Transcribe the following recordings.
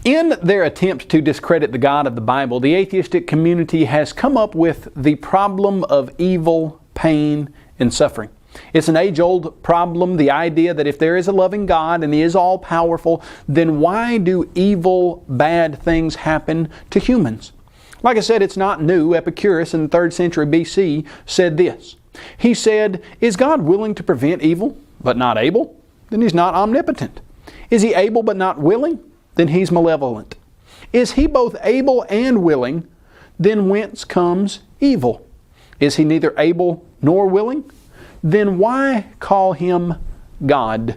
In their attempt to discredit the God of the Bible, the atheistic community has come up with the problem of evil, pain, and suffering. It's an age-old problem, the idea that if there is a loving God and He is all-powerful, then why do evil, bad things happen to humans? Like I said, it's not new. Epicurus in the 3rd century BC said this. He said, "Is God willing to prevent evil, but not able? Then He's not omnipotent. Is He able but not willing? Then He's malevolent. Is He both able and willing? Then whence comes evil? Is He neither able nor willing? Then why call Him God?"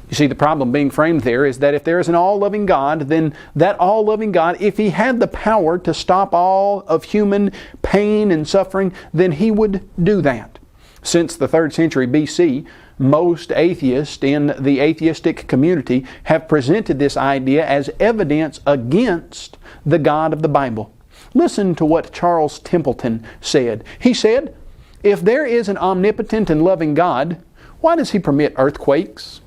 You see, the problem being framed there is that if there is an all-loving God, then that all-loving God, if He had the power to stop all of human pain and suffering, then He would do that. Since the 3rd century BC, most atheists in the atheistic community have presented this idea as evidence against the God of the Bible. Listen to what Charles Templeton said. He said, "If there is an omnipotent and loving God, why does He permit earthquakes,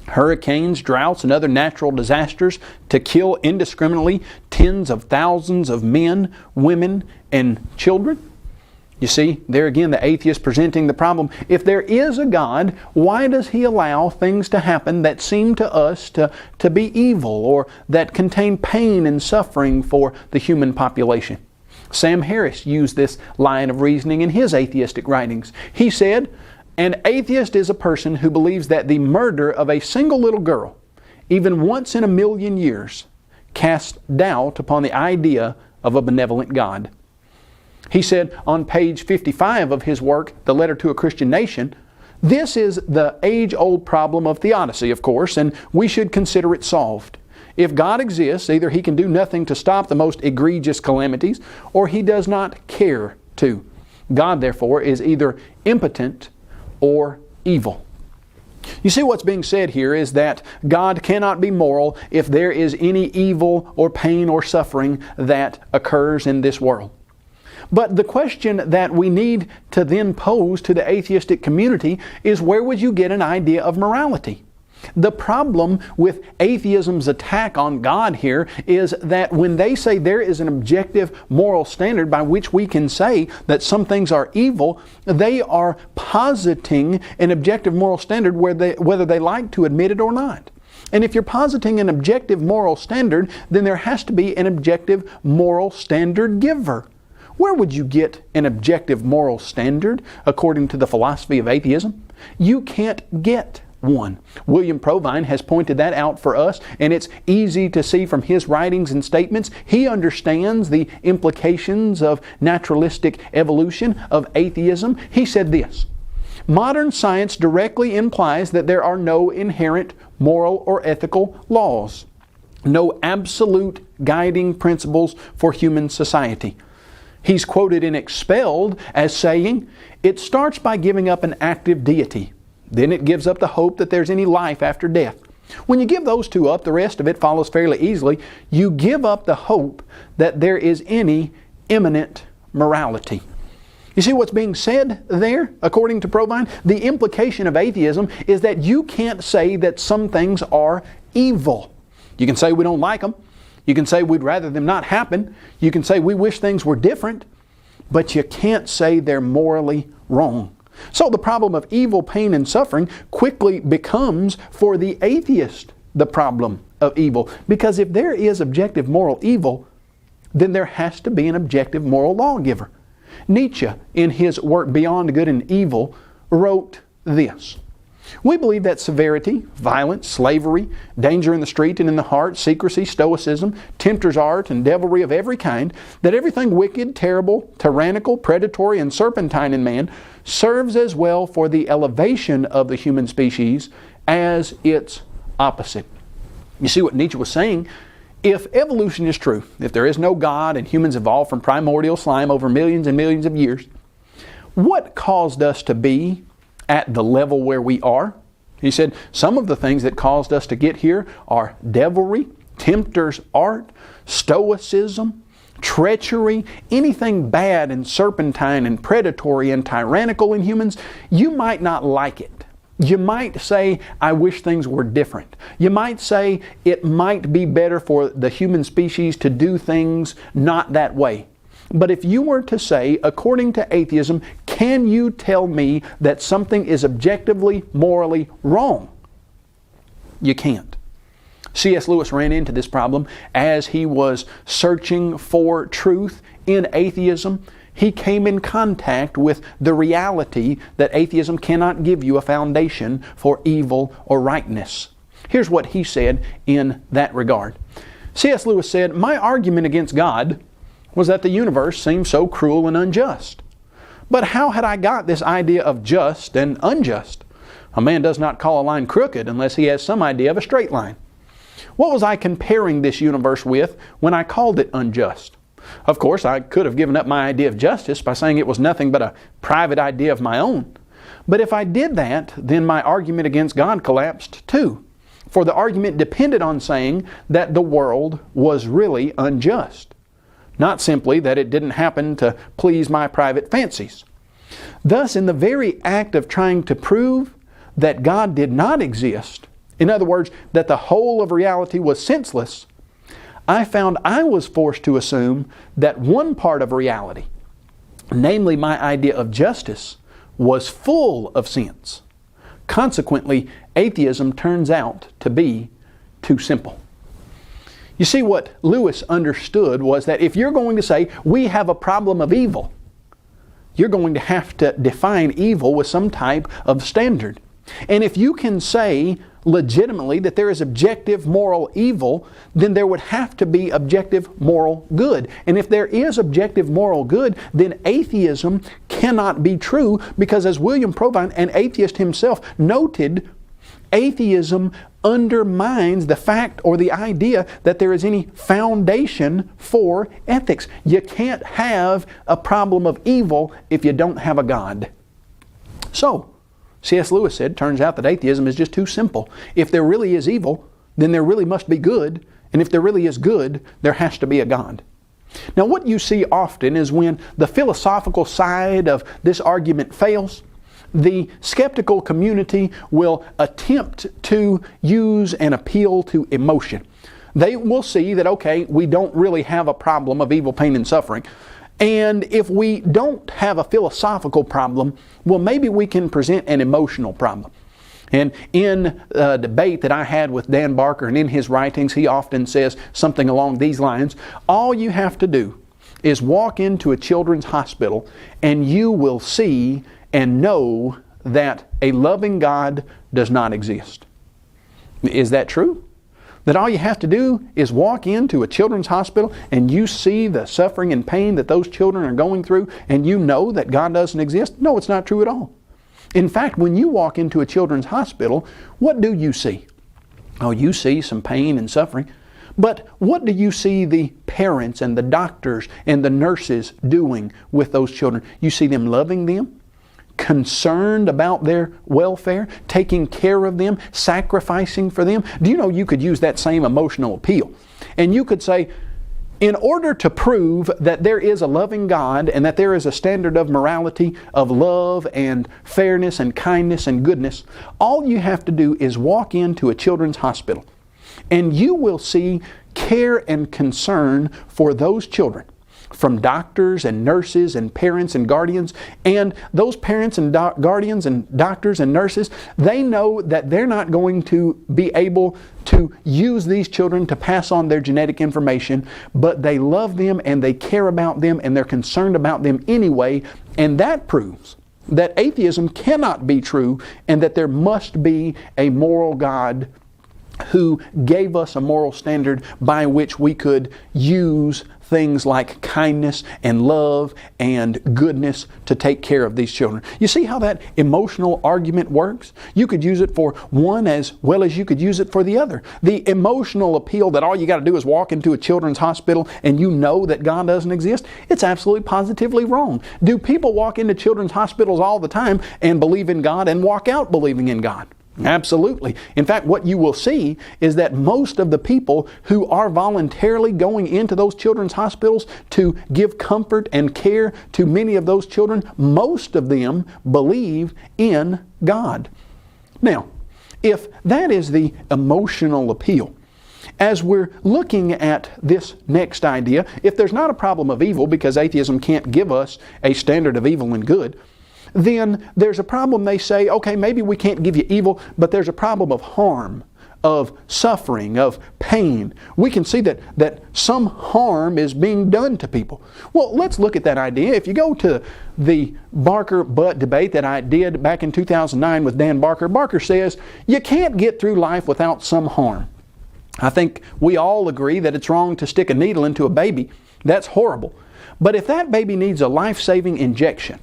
hurricanes, droughts, and other natural disasters to kill indiscriminately tens of thousands of men, women, and children?" You see, there again the atheist presenting the problem. If there is a God, why does He allow things to happen that seem to us to be evil or that contain pain and suffering for the human population? Sam Harris used this line of reasoning in his atheistic writings. He said, "An atheist is a person who believes that the murder of a single little girl, even once in a million years, casts doubt upon the idea of a benevolent God." He said on page 55 of his work, The Letter to a Christian Nation, "This is the age-old problem of theodicy, of course, and we should consider it solved. If God exists, either He can do nothing to stop the most egregious calamities, or He does not care to. God, therefore, is either impotent or evil." You see, what's being said here is that God cannot be moral if there is any evil or pain or suffering that occurs in this world. But the question that we need to then pose to the atheistic community is, where would you get an idea of morality? The problem with atheism's attack on God here is that when they say there is an objective moral standard by which we can say that some things are evil, they are positing an objective moral standard whether they like to admit it or not. And if you're positing an objective moral standard, then there has to be an objective moral standard giver. Where would you get an objective moral standard according to the philosophy of atheism? You can't get one. William Provine has pointed that out for us, and it's easy to see from his writings and statements. He understands the implications of naturalistic evolution, of atheism. He said this, "Modern science directly implies that there are no inherent moral or ethical laws, no absolute guiding principles for human society." He's quoted in Expelled as saying, "It starts by giving up an active deity. Then it gives up the hope that there's any life after death. When you give those two up, the rest of it follows fairly easily. You give up the hope that there is any imminent morality." You see what's being said there, according to Provine? The implication of atheism is that you can't say that some things are evil. You can say we don't like them. You can say we'd rather them not happen. You can say we wish things were different. But you can't say they're morally wrong. So the problem of evil, pain, and suffering quickly becomes, for the atheist, the problem of evil. Because if there is objective moral evil, then there has to be an objective moral lawgiver. Nietzsche, in his work Beyond Good and Evil, wrote this, "We believe that severity, violence, slavery, danger in the street and in the heart, secrecy, stoicism, tempter's art, and devilry of every kind, that everything wicked, terrible, tyrannical, predatory, and serpentine in man serves as well for the elevation of the human species as its opposite." You see what Nietzsche was saying? If evolution is true, if there is no God and humans evolved from primordial slime over millions and millions of years, what caused us to be at the level where we are? He said some of the things that caused us to get here are devilry, tempter's art, stoicism, treachery, anything bad and serpentine and predatory and tyrannical in humans. You might not like it, You might say, I wish things were different. You might say it might be better for the human species to do things not that way. But if you were to say, according to atheism, can you tell me that something is objectively, morally wrong? You can't. C.S. Lewis ran into this problem as he was searching for truth in atheism. He came in contact with the reality that atheism cannot give you a foundation for evil or rightness. Here's what he said in that regard. C.S. Lewis said, "My argument against God was that the universe seemed so cruel and unjust. But how had I got this idea of just and unjust? A man does not call a line crooked unless he has some idea of a straight line. What was I comparing this universe with when I called it unjust? Of course, I could have given up my idea of justice by saying it was nothing but a private idea of my own. But if I did that, then my argument against God collapsed too. For the argument depended on saying that the world was really unjust, not simply that it didn't happen to please my private fancies. Thus, in the very act of trying to prove that God did not exist, in other words, that the whole of reality was senseless, I found I was forced to assume that one part of reality, namely my idea of justice, was full of sense. Consequently, atheism turns out to be too simple." You see, what Lewis understood was that if you're going to say, we have a problem of evil, you're going to have to define evil with some type of standard. And if you can say legitimately that there is objective moral evil, then there would have to be objective moral good. And if there is objective moral good, then atheism cannot be true, because as William Provine, an atheist himself, noted, atheism undermines the fact or the idea that there is any foundation for ethics. You can't have a problem of evil if you don't have a God. So, C.S. Lewis said, turns out that atheism is just too simple. If there really is evil, then there really must be good. And if there really is good, there has to be a God. Now, what you see often is when the philosophical side of this argument fails, the skeptical community will attempt to use and appeal to emotion. They will see that, okay, we don't really have a problem of evil, pain, and suffering. And if we don't have a philosophical problem, well, maybe we can present an emotional problem. And in a debate that I had with Dan Barker, and in his writings, he often says something along these lines: all you have to do is walk into a children's hospital and you will see and know that a loving God does not exist. Is that true? That all you have to do is walk into a children's hospital and you see the suffering and pain that those children are going through and you know that God doesn't exist? No, it's not true at all. In fact, when you walk into a children's hospital, what do you see? Oh, you see some pain and suffering. But what do you see the parents and the doctors and the nurses doing with those children? You see them loving them, concerned about their welfare, taking care of them, sacrificing for them. Do you know you could use that same emotional appeal? And you could say, in order to prove that there is a loving God and that there is a standard of morality, of love and fairness and kindness and goodness, all you have to do is walk into a children's hospital and you will see care and concern for those children from doctors and nurses and parents and guardians. And those parents and guardians and doctors and nurses, they know that they're not going to be able to use these children to pass on their genetic information, but they love them and they care about them and they're concerned about them anyway. And that proves that atheism cannot be true and that there must be a moral God who gave us a moral standard by which we could use things like kindness and love and goodness to take care of these children. You see how that emotional argument works? You could use it for one as well as you could use it for the other. The emotional appeal that all you got to do is walk into a children's hospital and you know that God doesn't exist, it's absolutely positively wrong. Do people walk into children's hospitals all the time and believe in God and walk out believing in God? Absolutely. In fact, what you will see is that most of the people who are voluntarily going into those children's hospitals to give comfort and care to many of those children, most of them believe in God. Now, if that is the emotional appeal, as we're looking at this next idea, if there's not a problem of evil, because atheism can't give us a standard of evil and good, then there's a problem. They say, okay, maybe we can't give you evil, but there's a problem of harm, of suffering, of pain. We can see that some harm is being done to people. Well, let's look at that idea. If you go to the Barker-Butt debate that I did back in 2009 with Dan Barker, Barker says, you can't get through life without some harm. I think we all agree that it's wrong to stick a needle into a baby. That's horrible. But if that baby needs a life-saving injection,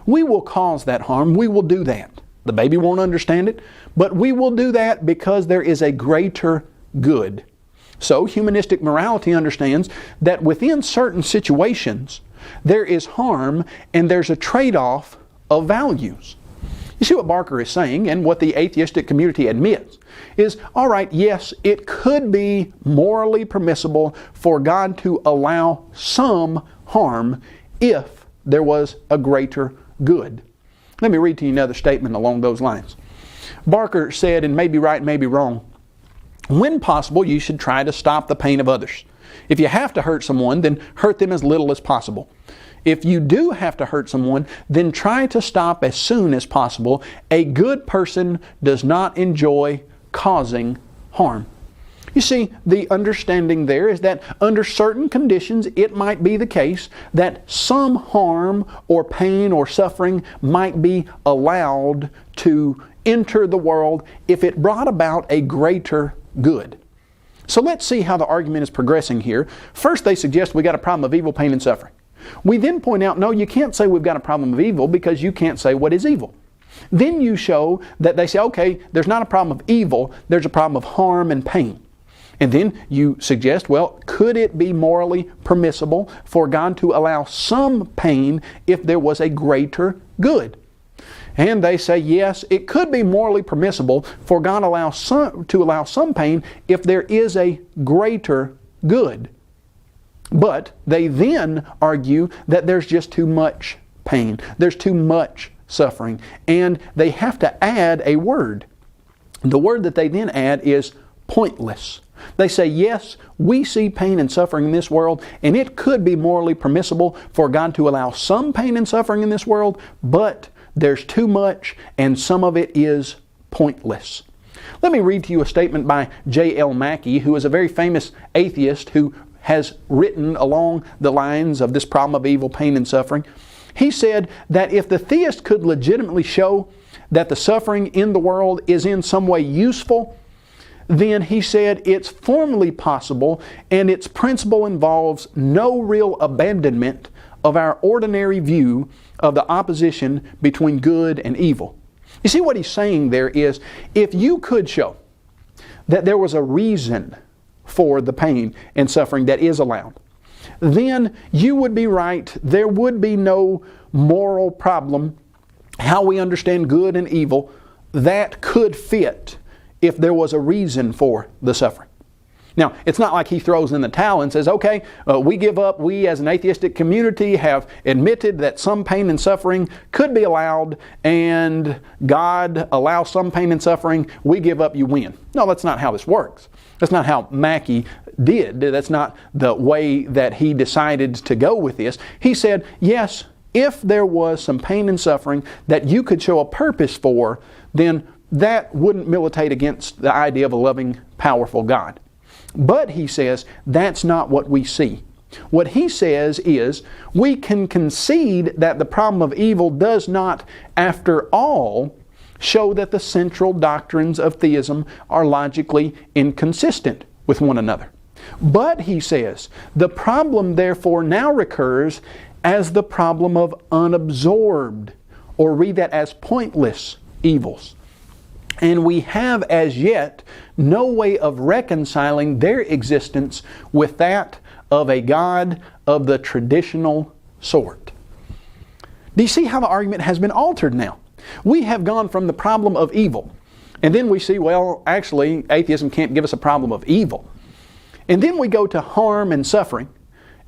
we will cause that harm. We will do that. The baby won't understand it, but we will do that because there is a greater good. So humanistic morality understands that within certain situations, there is harm and there's a trade-off of values. You see what Barker is saying, and what the atheistic community admits, is, all right, yes, it could be morally permissible for God to allow some harm if there was a greater good. Let me read to you another statement along those lines. Barker said, and may be right, may be wrong, when possible, you should try to stop the pain of others. If you have to hurt someone, then hurt them as little as possible. If you do have to hurt someone, then try to stop as soon as possible. A good person does not enjoy causing harm. You see, the understanding there is that under certain conditions, it might be the case that some harm or pain or suffering might be allowed to enter the world if it brought about a greater good. So let's see how the argument is progressing here. First, they suggest we got a problem of evil, pain, and suffering. We then point out, no, you can't say we've got a problem of evil because you can't say what is evil. Then you show that they say, okay, there's not a problem of evil, there's a problem of harm and pain. And then you suggest, well, could it be morally permissible for God to allow some pain if there was a greater good? And they say, yes, it could be morally permissible for God to allow some pain if there is a greater good. But they then argue that there's just too much pain. There's too much suffering. And they have to add a word. The word that they then add is pointless. They say, yes, we see pain and suffering in this world, and it could be morally permissible for God to allow some pain and suffering in this world, but there's too much, and some of it is pointless. Let me read to you a statement by J.L. Mackie, who is a very famous atheist who has written along the lines of this problem of evil, pain, and suffering. He said that if the theist could legitimately show that the suffering in the world is in some way useful, then he said it's formally possible and its principle involves no real abandonment of our ordinary view of the opposition between good and evil. You see what he's saying there is, if you could show that there was a reason for the pain and suffering that is allowed, then you would be right. There would be no moral problem, how we understand good and evil, that could fit if there was a reason for the suffering. Now, it's not like he throws in the towel and says, okay, we give up. We as an atheistic community have admitted that some pain and suffering could be allowed, and God allows some pain and suffering. We give up, you win. No, that's not how this works. That's not how Mackie did. That's not the way that he decided to go with this. He said, yes, if there was some pain and suffering that you could show a purpose for, then that wouldn't militate against the idea of a loving, powerful God. But he says, that's not what we see. What he says is, we can concede that the problem of evil does not, after all, show that the central doctrines of theism are logically inconsistent with one another. But, he says, the problem therefore now recurs as the problem of unabsorbed, or read that as pointless evils. And we have as yet no way of reconciling their existence with that of a God of the traditional sort. Do you see how the argument has been altered now? We have gone from the problem of evil, and then we see, well, actually, atheism can't give us a problem of evil. And then we go to harm and suffering,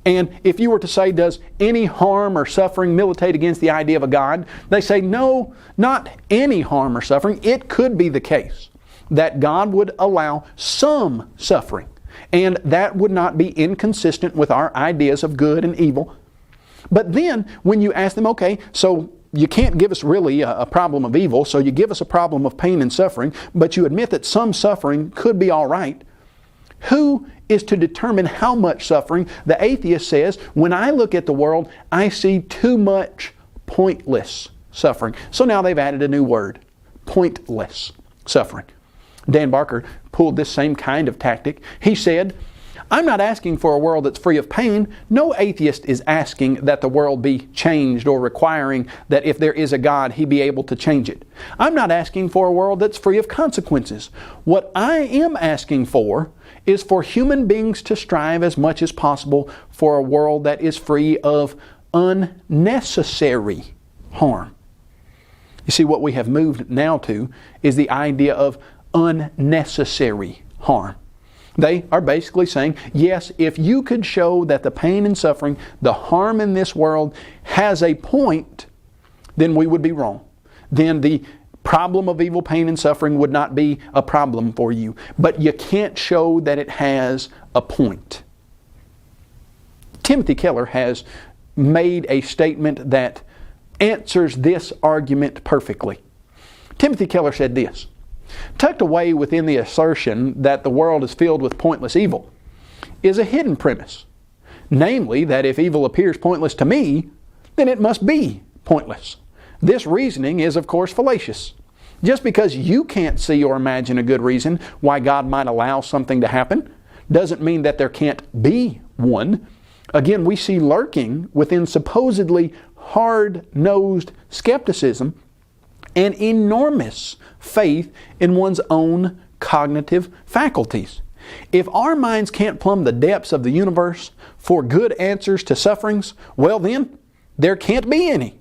And if you were to say, does any harm or suffering militate against the idea of a God? They say, no, not any harm or suffering. It could be the case that God would allow some suffering, and that would not be inconsistent with our ideas of good and evil. But then, when you ask them, okay, so you can't give us really a problem of evil, so you give us a problem of pain and suffering, but you admit that some suffering could be all right. Who is to determine how much suffering? The atheist says, when I look at the world, I see too much pointless suffering. So now they've added a new word, pointless suffering. Dan Barker pulled this same kind of tactic. He said, I'm not asking for a world that's free of pain. No atheist is asking that the world be changed or requiring that if there is a God, He be able to change it. I'm not asking for a world that's free of consequences. What I am asking for is for human beings to strive as much as possible for a world that is free of unnecessary harm. You see, what we have moved now to is the idea of unnecessary harm. They are basically saying, yes, if you could show that the pain and suffering, the harm in this world has a point, then we would be wrong. Then the problem of evil, pain, and suffering would not be a problem for you. But you can't show that it has a point. Timothy Keller has made a statement that answers this argument perfectly. Timothy Keller said this: tucked away within the assertion that the world is filled with pointless evil is a hidden premise. Namely, that if evil appears pointless to me, then it must be pointless. This reasoning is, of course, fallacious. Just because you can't see or imagine a good reason why God might allow something to happen doesn't mean that there can't be one. Again, we see lurking within supposedly hard-nosed skepticism an enormous faith in one's own cognitive faculties. If our minds can't plumb the depths of the universe for good answers to sufferings, well then, there can't be any.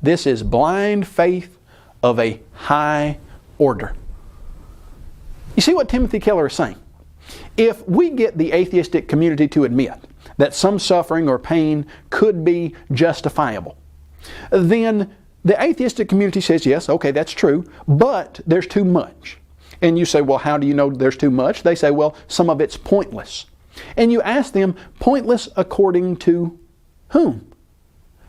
This is blind faith of a high order. You see what Timothy Keller is saying? If we get the atheistic community to admit that some suffering or pain could be justifiable, then the atheistic community says, yes, okay, that's true, but there's too much. And you say, well, how do you know there's too much? They say, well, some of it's pointless. And you ask them, pointless according to whom?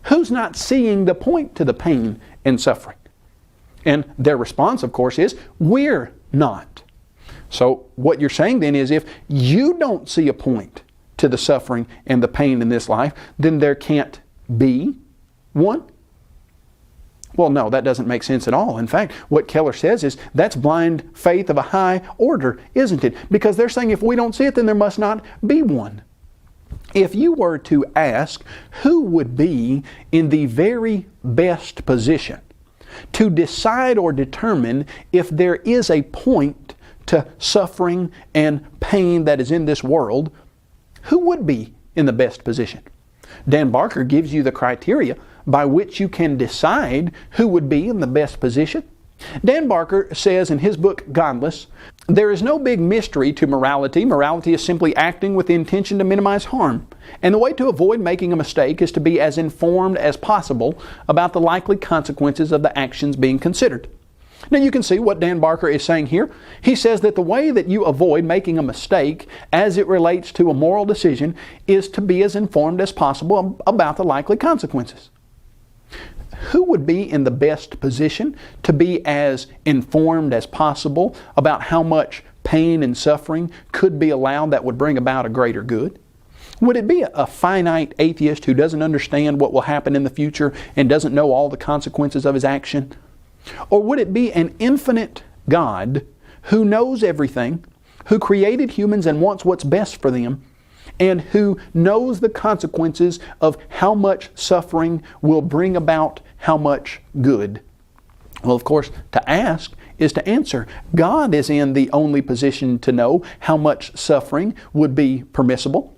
Who's not seeing the point to the pain and suffering? And their response, of course, is, we're not. So what you're saying then is, if you don't see a point to the suffering and the pain in this life, then there can't be one? Well, no, that doesn't make sense at all. In fact, what Keller says is that's blind faith of a high order, isn't it? Because they're saying if we don't see it, then there must not be one. If you were to ask who would be in the very best position to decide or determine if there is a point to suffering and pain that is in this world, who would be in the best position? Dan Barker gives you the criteria by which you can decide who would be in the best position. Dan Barker says in his book, Godless, there is no big mystery to morality. Morality is simply acting with the intention to minimize harm. And the way to avoid making a mistake is to be as informed as possible about the likely consequences of the actions being considered. Now you can see what Dan Barker is saying here. He says that the way that you avoid making a mistake as it relates to a moral decision is to be as informed as possible about the likely consequences. Who would be in the best position to be as informed as possible about how much pain and suffering could be allowed that would bring about a greater good? Would it be a finite atheist who doesn't understand what will happen in the future and doesn't know all the consequences of his action? Or would it be an infinite God who knows everything, who created humans and wants what's best for them, and who knows the consequences of how much suffering will bring about how much good? Well, of course, to ask is to answer. God is in the only position to know how much suffering would be permissible.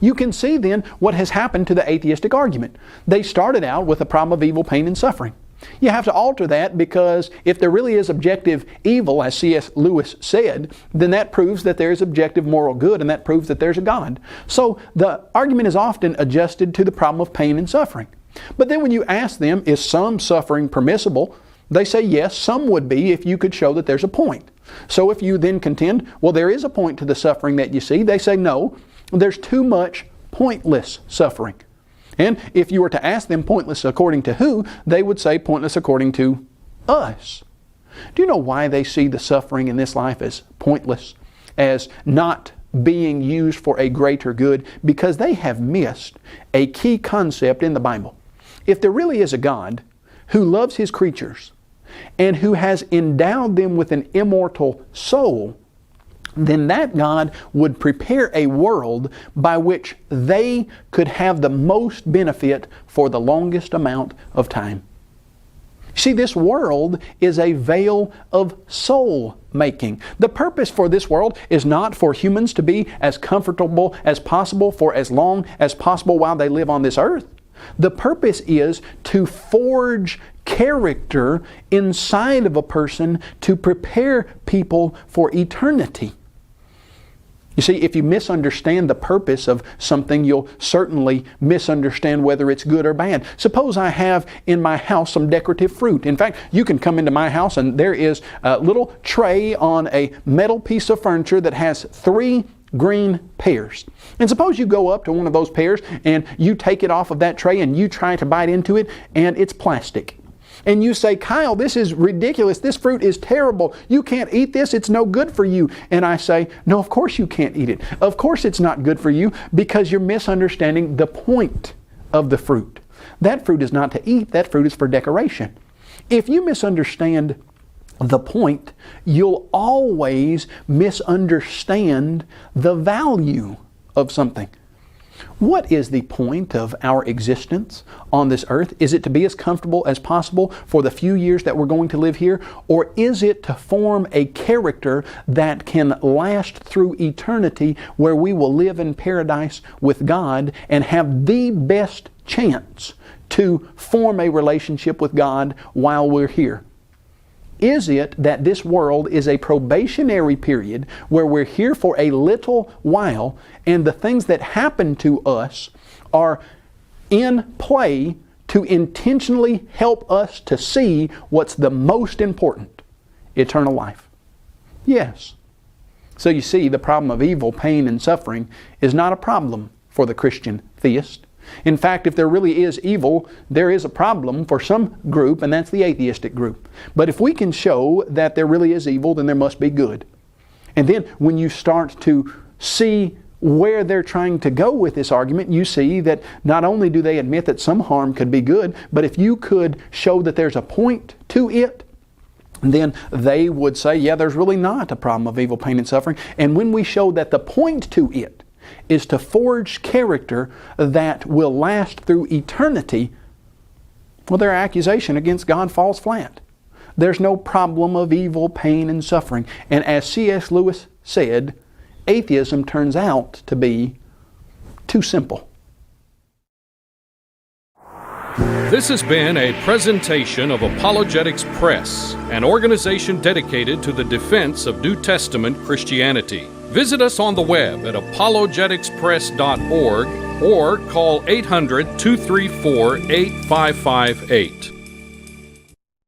You can see then what has happened to the atheistic argument. They started out with a problem of evil, pain, and suffering. You have to alter that, because if there really is objective evil, as C.S. Lewis said, then that proves that there is objective moral good, and that proves that there's a God. So the argument is often adjusted to the problem of pain and suffering. But then when you ask them, is some suffering permissible? They say yes, some would be if you could show that there's a point. So if you then contend, well, there is a point to the suffering that you see, they say no, there's too much pointless suffering. And if you were to ask them pointless according to who, they would say pointless according to us. Do you know why they see the suffering in this life as pointless, as not being used for a greater good? Because they have missed a key concept in the Bible. If there really is a God who loves His creatures and who has endowed them with an immortal soul, then that God would prepare a world by which they could have the most benefit for the longest amount of time. See, this world is a veil of soul making. The purpose for this world is not for humans to be as comfortable as possible for as long as possible while they live on this earth. The purpose is to forge character inside of a person to prepare people for eternity. You see, if you misunderstand the purpose of something, you'll certainly misunderstand whether it's good or bad. Suppose I have in my house some decorative fruit. In fact, you can come into my house and there is a little tray on a metal piece of furniture that has 3 green pears. And suppose you go up to one of those pears and you take it off of that tray and you try to bite into it, and it's plastic. And you say, Kyle, this is ridiculous. This fruit is terrible. You can't eat this. It's no good for you. And I say, no, of course you can't eat it. Of course it's not good for you, because you're misunderstanding the point of the fruit. That fruit is not to eat. That fruit is for decoration. If you misunderstand the point, you'll always misunderstand the value of something. What is the point of our existence on this earth? Is it to be as comfortable as possible for the few years that we're going to live here? Or is it to form a character that can last through eternity, where we will live in paradise with God and have the best chance to form a relationship with God while we're here? Is it that this world is a probationary period where we're here for a little while, and the things that happen to us are in play to intentionally help us to see what's the most important? Eternal life. Yes. So you see, the problem of evil, pain, and suffering is not a problem for the Christian theist. In fact, if there really is evil, there is a problem for some group, and that's the atheistic group. But if we can show that there really is evil, then there must be good. And then when you start to see where they're trying to go with this argument, you see that not only do they admit that some harm could be good, but if you could show that there's a point to it, then they would say, yeah, there's really not a problem of evil, pain, and suffering. And when we show that the point to it is to forge character that will last through eternity, well, their accusation against God falls flat. There's no problem of evil, pain, and suffering. And as C.S. Lewis said, atheism turns out to be too simple. This has been a presentation of Apologetics Press, an organization dedicated to the defense of New Testament Christianity. Visit us on the web at apologeticspress.org or call 800-234-8558.